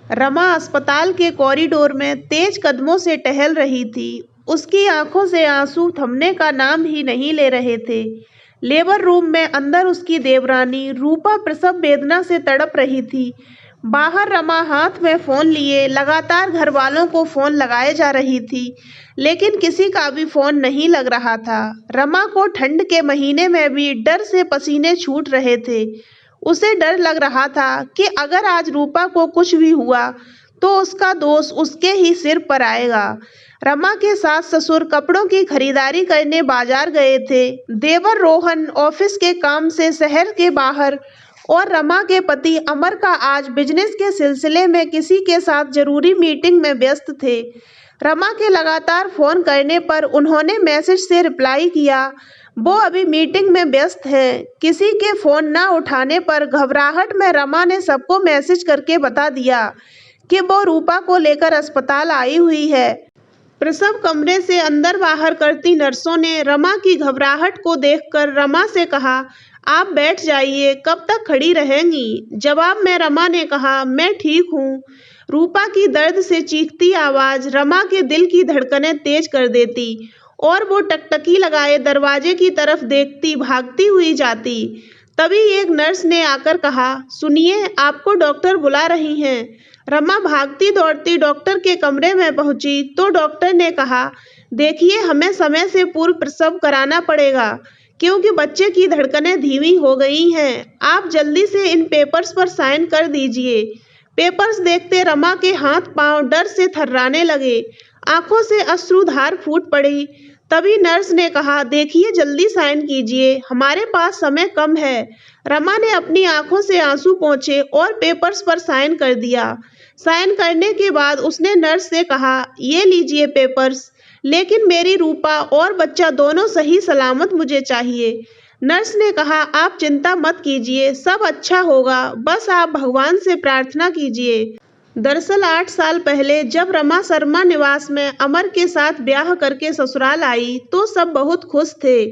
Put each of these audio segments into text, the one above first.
रमा अस्पताल के कॉरिडोर में तेज कदमों से टहल रही थी। उसकी आंखों से आंसू थमने का नाम ही नहीं ले रहे थे। लेबर रूम में अंदर उसकी देवरानी रूपा प्रसव वेदना से तड़प रही थी। बाहर रमा हाथ में फोन लिए लगातार घर वालों को फोन लगाए जा रही थी, लेकिन किसी का भी फोन नहीं लग रहा था। रमा को ठंड के महीने में भी डर से पसीने छूट रहे थे। उसे डर लग रहा था कि अगर आज रूपा को कुछ भी हुआ तो उसका दोष उसके ही सिर पर आएगा। रमा के सास ससुर कपड़ों की खरीदारी करने बाजार गए थे। देवर रोहन ऑफिस के काम से शहर के बाहर और रमा के पति अमर का आज बिजनेस के सिलसिले में किसी के साथ जरूरी मीटिंग में व्यस्त थे। रमा के लगातार फोन करने पर उन्होंने मैसेज से रिप्लाई किया, वो अभी मीटिंग में व्यस्त हैं। किसी के फोन न उठाने पर घबराहट में रमा ने सबको मैसेज करके बता दिया कि वो रूपा को लेकर अस्पताल आई हुई है। प्रसव कमरे से अंदर बाहर करती नर्सों ने रमा की घबराहट को देखकर रमा से कहा, आप बैठ जाइए, कब तक खड़ी रहेंगी? जवाब में रमा ने कहा, मैं ठीक हूँ। रूपा की दर्द से चीखती आवाज रमा के दिल की धड़कनें तेज कर देती और वो टकटकी लगाए दरवाजे की तरफ देखती भागती हुई जाती। तभी एक नर्स ने आकर कहा, सुनिए, आपको डॉक्टर बुला रही हैं। रमा भागती दौड़ती डॉक्टर के कमरे में पहुंची तो डॉक्टर ने कहा, देखिए, हमें समय से पूर्व प्रसव कराना पड़ेगा क्योंकि बच्चे की धड़कनें धीमी हो गई हैं। आप जल्दी से इन पेपर्स पर साइन कर दीजिए। पेपर्स देखते रमा के हाथ पांव डर से थर्राने लगे, आंखों से अश्रुधार फूट पड़ी। तभी नर्स ने कहा, देखिए, जल्दी साइन कीजिए, हमारे पास समय कम है। रमा ने अपनी आंखों से आंसू पोंछे और पेपर्स पर साइन कर दिया। साइन करने के बाद उसने नर्स से कहा, ये लीजिए पेपर्स, लेकिन मेरी रूपा और बच्चा दोनों सही सलामत मुझे चाहिए। नर्स ने कहा, आप चिंता मत कीजिए, सब अच्छा होगा, बस आप भगवान से प्रार्थना कीजिए। दरअसल 8 साल पहले जब रमा शर्मा निवास में अमर के साथ ब्याह करके ससुराल आई तो सब बहुत खुश थे,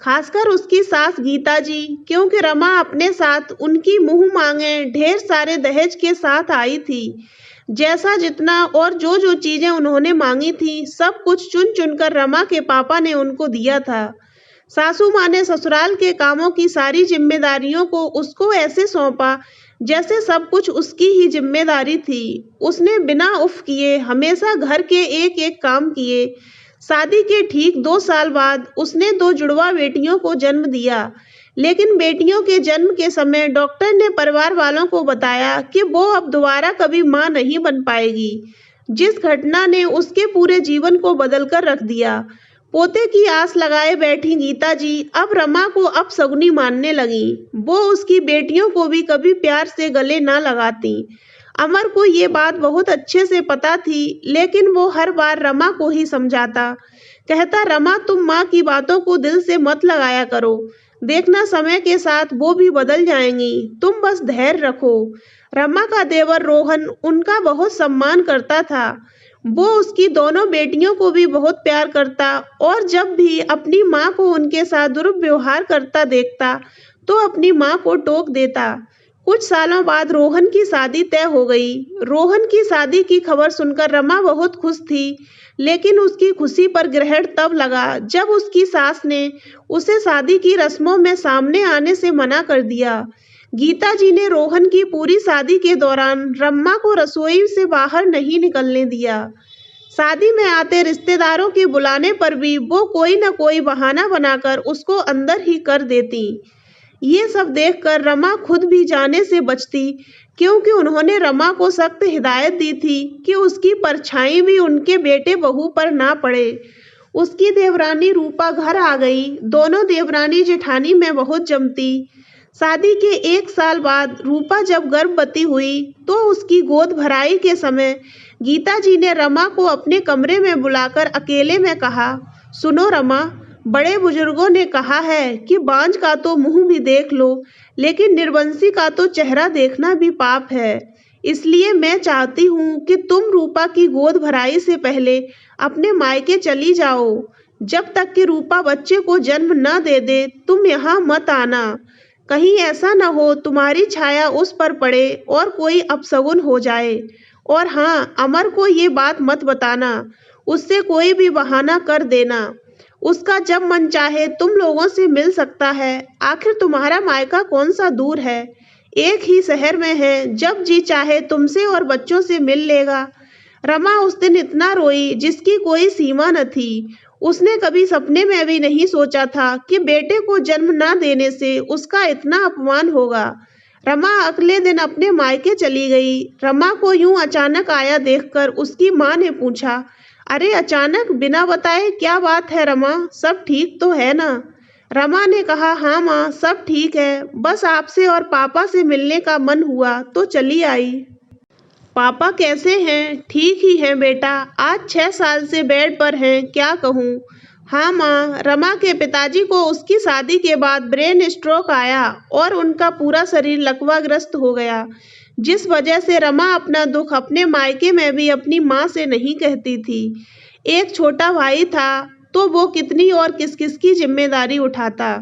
खासकर उसकी सास गीता जी, क्योंकि रमा अपने साथ उनकी मुंह मांगे ढेर सारे दहेज के साथ आई थी। जैसा जितना और जो जो चीजें उन्होंने मांगी थी सब कुछ चुन चुनकर रमा के पापा ने उनको दिया था। सासू माँ ने ससुराल के कामों की सारी जिम्मेदारियों को उसको ऐसे सौंपा जैसे सब कुछ उसकी ही जिम्मेदारी थी। उसने बिना उफ किए हमेशा घर के एक एक काम किए। शादी के ठीक 2 साल बाद उसने 2 जुड़वा बेटियों को जन्म दिया, लेकिन बेटियों के जन्म के समय डॉक्टर ने परिवार वालों को बताया कि वो अब दोबारा कभी मां नहीं बन पाएगी, जिस घटना ने उसके पूरे जीवन को बदलकर रख दिया। पोते की आस लगाए बैठी गीता जी अब रमा को अपशगुनी मानने लगी। वो उसकी बेटियों को भी कभी प्यार से गले ना लगाती। अमर को ये बात बहुत अच्छे से पता थी, लेकिन वो हर बार रमा को ही समझाता, कहता, रमा, तुम माँ की बातों को दिल से मत लगाया करो, देखना समय के साथ वो भी बदल जाएंगी, तुम बस धैर्य रखो। रमा का देवर रोहन उनका बहुत सम्मान करता था। वो उसकी दोनों बेटियों को भी बहुत प्यार करता और जब भी अपनी माँ को उनके साथ दुर्व्यवहार करता देखता तो अपनी माँ को टोक देता। कुछ सालों बाद रोहन की शादी तय हो गई। रोहन की शादी की खबर सुनकर रमा बहुत खुश थी, लेकिन उसकी खुशी पर ग्रहण तब लगा जब उसकी सास ने उसे शादी की रस्मों में सामने आने से मना कर दिया। गीता जी ने रोहन की पूरी शादी के दौरान रमा को रसोई से बाहर नहीं निकलने दिया। शादी में आते रिश्तेदारों के बुलाने पर भी वो कोई न कोई बहाना बनाकर उसको अंदर ही कर देती। ये सब देखकर रमा खुद भी जाने से बचती, क्योंकि उन्होंने रमा को सख्त हिदायत दी थी कि उसकी परछाई भी उनके बेटे बहू पर ना पड़े। उसकी देवरानी रूपा घर आ गई। दोनों देवरानी जेठानी में बहुत जमती। शादी के 1 साल बाद रूपा जब गर्भवती हुई तो उसकी गोद भराई के समय गीता जी ने रमा को अपने कमरे में बुलाकर अकेले में कहा, सुनो रमा, बड़े बुजुर्गों ने कहा है कि बांझ का तो मुंह भी देख लो, लेकिन निर्वंशी का तो चेहरा देखना भी पाप है। इसलिए मैं चाहती हूँ कि तुम रूपा की गोद भराई से पहले अपने मायके चली जाओ। जब तक कि रूपा बच्चे को जन्म न दे दे तुम यहाँ मत आना। कहीं ऐसा न हो तुम्हारी छाया उस पर पड़े और कोई अपशगुन हो जाए। और हाँ, अमर को ये बात मत बताना, उससे कोई भी बहाना कर देना। उसका जब मन चाहे तुम लोगों से मिल सकता है। आखिर तुम्हारा मायका कौन सा दूर है, एक ही शहर में है। जब जी चाहे तुमसे और बच्चों से मिल लेगा। रमा उस दिन इतना रोई जिसकी कोई सीमा न थी। उसने कभी सपने में भी नहीं सोचा था कि बेटे को जन्म न देने से उसका इतना अपमान होगा। रमा अगले दिन अपने मायके चली गई। रमा को यूं अचानक आया देखकर उसकी माँ ने पूछा, अरे अचानक बिना बताए क्या बात है रमा, सब ठीक तो है ना? रमा ने कहा, हाँ माँ, सब ठीक है, बस आपसे और पापा से मिलने का मन हुआ तो चली आई। पापा कैसे हैं? ठीक ही हैं बेटा, आज 6 साल से बेड पर हैं, क्या कहूँ। हाँ माँ, रमा के पिताजी को उसकी शादी के बाद ब्रेन स्ट्रोक आया और उनका पूरा शरीर लकवाग्रस्त हो गया, जिस वजह से रमा अपना दुख अपने मायके में भी अपनी माँ से नहीं कहती थी। एक छोटा भाई था तो वो कितनी और किस किस की जिम्मेदारी उठाता।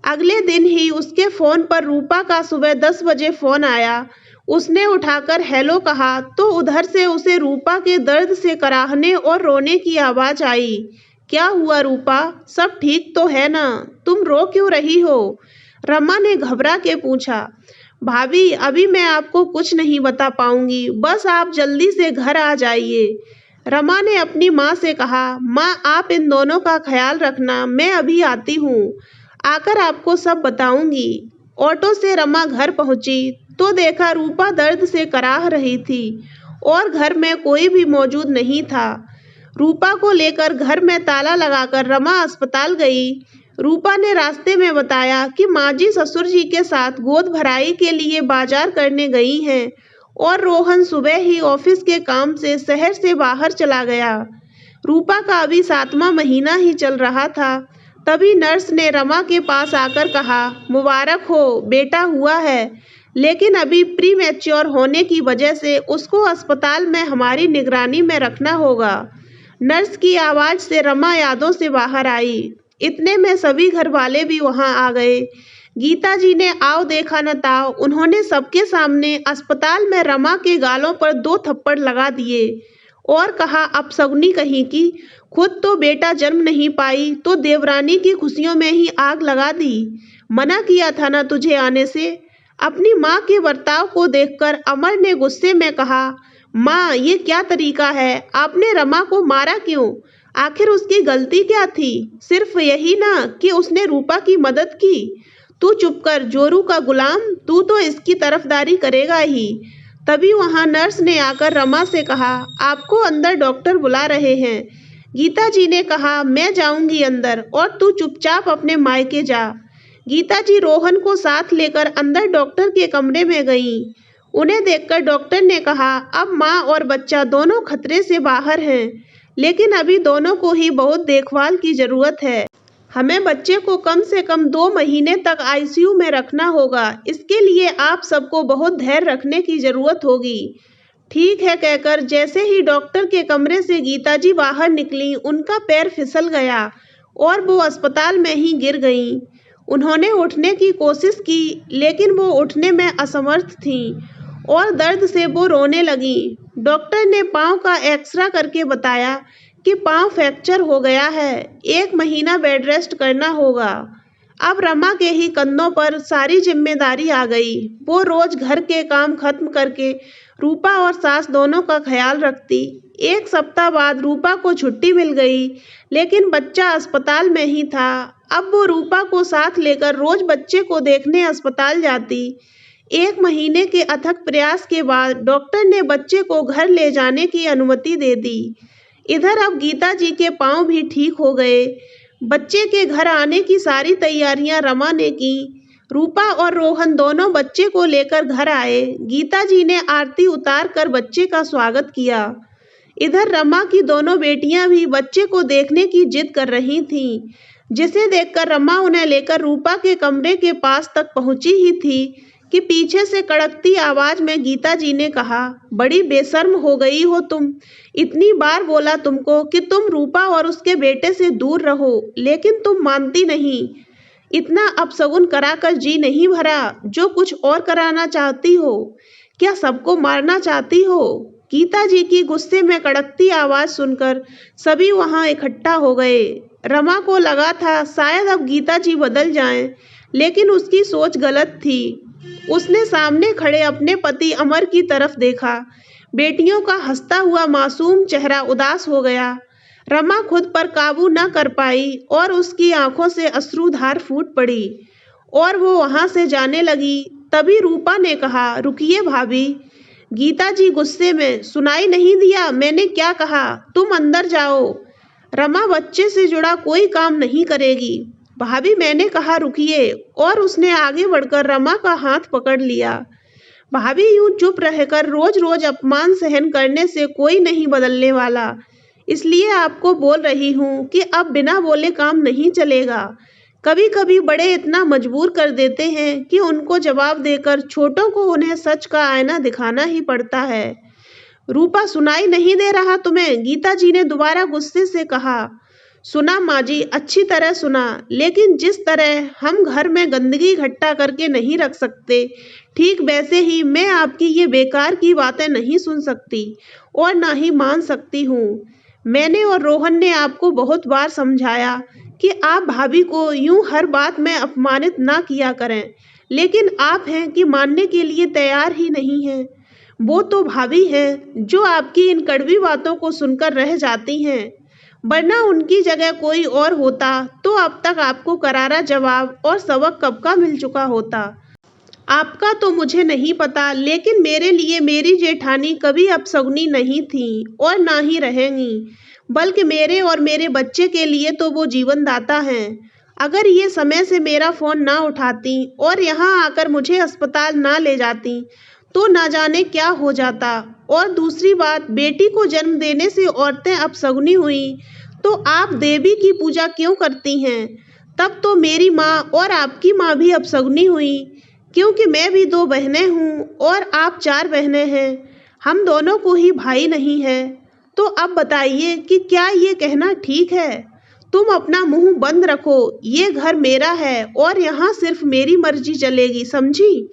अगले दिन ही उसके फोन पर रूपा का सुबह 10 बजे फोन आया। उसने उठाकर हेलो कहा तो उधर से उसे रूपा के दर्द से कराहने और रोने की आवाज आई। क्या हुआ रूपा, सब ठीक तो है ना? तुम रो क्यों रही हो? रमा ने घबरा के पूछा। भाभी, अभी मैं आपको कुछ नहीं बता पाऊंगी, बस आप जल्दी से घर आ जाइए। रमा ने अपनी माँ से कहा, माँ आप इन दोनों का ख्याल रखना, मैं अभी आती हूँ, आकर आपको सब बताऊंगी। ऑटो से रमा घर पहुंची तो देखा रूपा दर्द से कराह रही थी और घर में कोई भी मौजूद नहीं था। रूपा को लेकर घर में ताला लगाकर रमा अस्पताल गई। रूपा ने रास्ते में बताया कि माँ जी ससुर जी के साथ गोद भराई के लिए बाजार करने गई हैं और रोहन सुबह ही ऑफिस के काम से शहर से बाहर चला गया। रूपा का अभी 7वां महीना ही चल रहा था। तभी नर्स ने रमा के पास आकर कहा, मुबारक हो, बेटा हुआ है, लेकिन अभी प्री मैच्योर होने की वजह से उसको अस्पताल में हमारी निगरानी में रखना होगा। नर्स की आवाज से रमा यादों से बाहर आई। इतने में सभी घर वाले भी वहां आ गए। गीता जी ने आओ देखा न ताओ, उन्होंने सबके सामने अस्पताल में रमा के गालों पर 2 थप्पड़ लगा दिए और कहा, अपशगुनी कहीं की, खुद तो बेटा जन्म नहीं पाई तो देवरानी की खुशियों में ही आग लगा दी। मना किया था ना तुझे आने से। अपनी माँ के बर्ताव को देखकर अमर ने गुस्से में कहा, माँ ये क्या तरीका है, आपने रमा को मारा क्यों? आखिर उसकी गलती क्या थी? सिर्फ यही ना कि उसने रूपा की मदद की। तू चुप कर जोरू का गुलाम, तू तो इसकी तरफदारी करेगा ही। तभी वहां नर्स ने आकर रमा से कहा, आपको अंदर डॉक्टर बुला रहे हैं। गीता जी ने कहा, मैं जाऊंगी अंदर और तू चुपचाप अपने मायके जा। गीता जी रोहन को साथ लेकर अंदर डॉक्टर के कमरे में गईं। उन्हें देखकर डॉक्टर ने कहा, अब माँ और बच्चा दोनों खतरे से बाहर हैं, लेकिन अभी दोनों को ही बहुत देखभाल की जरूरत है। हमें बच्चे को कम से कम 2 महीने तक आईसीयू में रखना होगा। इसके लिए आप सबको बहुत धैर्य रखने की जरूरत होगी। ठीक है कहकर जैसे ही डॉक्टर के कमरे से गीता जी बाहर निकली, उनका पैर फिसल गया और वो अस्पताल में ही गिर गईं। उन्होंने उठने की कोशिश की, लेकिन वो उठने में असमर्थ थीं और दर्द से वो रोने लगीं। डॉक्टर ने पाँव का एक्सरा करके बताया कि पाँव फ्रैक्चर हो गया है, 1 महीना बेड रेस्ट करना होगा। अब रमा के ही कंधों पर सारी जिम्मेदारी आ गई। वो रोज घर के काम खत्म करके रूपा और सास दोनों का ख्याल रखती। 1 सप्ताह बाद रूपा को छुट्टी मिल गई, लेकिन बच्चा अस्पताल में ही था। अब वो रूपा को साथ लेकर रोज बच्चे को देखने अस्पताल जाती। 1 महीने के अथक प्रयास के बाद डॉक्टर ने बच्चे को घर ले जाने की अनुमति दे दी। इधर अब गीता जी के पाँव भी ठीक हो गए। बच्चे के घर आने की सारी तैयारियां रमा ने की। रूपा और रोहन दोनों बच्चे को लेकर घर आए। गीता जी ने आरती उतार कर बच्चे का स्वागत किया। इधर रमा की दोनों बेटियां भी बच्चे को देखने की जिद कर रही थीं, जिसे देखकर रमा उन्हें लेकर रूपा के कमरे के पास तक पहुंची ही थी कि पीछे से कड़कती आवाज में गीता जी ने कहा, बड़ी बेशर्म हो गई हो तुम। इतनी बार बोला तुमको कि तुम रूपा और उसके बेटे से दूर रहो, लेकिन तुम मानती नहीं। इतना अपशगुन कराकर जी नहीं भरा जो कुछ और कराना चाहती हो। क्या सबको मारना चाहती हो? गीता जी की गुस्से में कड़कती आवाज सुनकर सभी वहां इकट्ठा हो गए। रमा को लगा था शायद अब गीता जी बदल जाएं, लेकिन उसकी सोच गलत थी। उसने सामने खड़े अपने पति अमर की तरफ देखा। बेटियों का हंसता हुआ मासूम चेहरा उदास हो गया। रमा खुद पर काबू न कर पाई और उसकी आंखों से अश्रुधार फूट पड़ी और वो वहां से जाने लगी। तभी रूपा ने कहा, रुकिए भाभी। गीता जी गुस्से में, सुनाई नहीं दिया मैंने क्या कहा? तुम अंदर जाओ। रमा बच्चे से जुड़ा कोई काम नहीं करेगी। भाभी मैंने कहा रुकिए, और उसने आगे बढ़कर रमा का हाथ पकड़ लिया। भाभी यूं चुप रहकर रोज रोज अपमान सहन करने से कोई नहीं बदलने वाला, इसलिए आपको बोल रही हूं कि अब बिना बोले काम नहीं चलेगा। कभी कभी बड़े इतना मजबूर कर देते हैं कि उनको जवाब देकर छोटों को उन्हें सच का आईना दिखाना ही पड़ता है। रूपा सुनाई नहीं दे रहा तुम्हें? गीता जी ने दोबारा गुस्से से कहा। सुना माँ जी, अच्छी तरह सुना, लेकिन जिस तरह हम घर में गंदगी इकट्ठा करके नहीं रख सकते, ठीक वैसे ही मैं आपकी ये बेकार की बातें नहीं सुन सकती और ना ही मान सकती हूँ। मैंने और रोहन ने आपको बहुत बार समझाया कि आप भाभी को यूं हर बात में अपमानित ना किया करें, लेकिन आप हैं कि मानने के लिए तैयार ही नहीं हैं। वो तो भाभी हैं जो आपकी इन कड़वी बातों को सुनकर रह जाती हैं, वरना उनकी जगह कोई और होता तो अब तक आपको करारा जवाब और सबक कब का मिल चुका होता। आपका तो मुझे नहीं पता, लेकिन मेरे लिए मेरी जेठानी कभी अपशगुनी नहीं थी और ना ही रहेंगी, बल्कि मेरे और मेरे बच्चे के लिए तो वो जीवनदाता हैं। अगर ये समय से मेरा फोन ना उठाती और यहाँ आकर मुझे अस्पताल ना ले जाती तो ना जाने क्या हो जाता। और दूसरी बात, बेटी को जन्म देने से औरतें अपशगुनी हुई तो आप देवी की पूजा क्यों करती हैं? तब तो मेरी माँ और आपकी माँ भी अपशगुनी हुई, क्योंकि मैं भी 2 बहनें हूँ और आप 4 बहनें हैं। हम दोनों को ही भाई नहीं है। तो अब बताइए कि क्या ये कहना ठीक है? तुम अपना मुंह बंद रखो, ये घर मेरा है और यहाँ सिर्फ मेरी मर्जी चलेगी, समझी?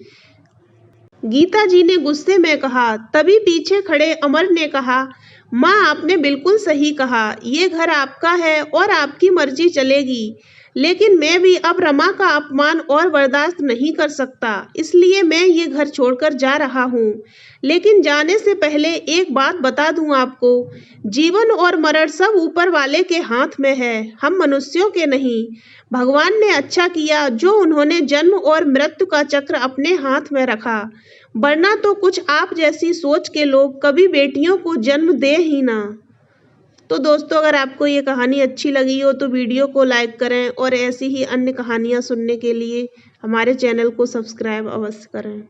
गीता जी ने गुस्से में कहा। तभी पीछे खड़े अमर ने कहा, माँ आपने बिल्कुल सही कहा, ये घर आपका है और आपकी मर्जी चलेगी, लेकिन मैं भी अब रमा का अपमान और बर्दाश्त नहीं कर सकता, इसलिए मैं ये घर छोड़कर जा रहा हूँ। लेकिन जाने से पहले एक बात बता दूं आपको, जीवन और मरण सब ऊपर वाले के हाथ में है, हम मनुष्यों के नहीं। भगवान ने अच्छा किया जो उन्होंने जन्म और मृत्यु का चक्र अपने हाथ में रखा, वरना तो कुछ आप जैसी सोच के लोग कभी बेटियों को जन्म दे ही ना। तो दोस्तों, अगर आपको ये कहानी अच्छी लगी हो तो वीडियो को लाइक करें और ऐसी ही अन्य कहानियाँ सुनने के लिए हमारे चैनल को सब्सक्राइब अवश्य करें।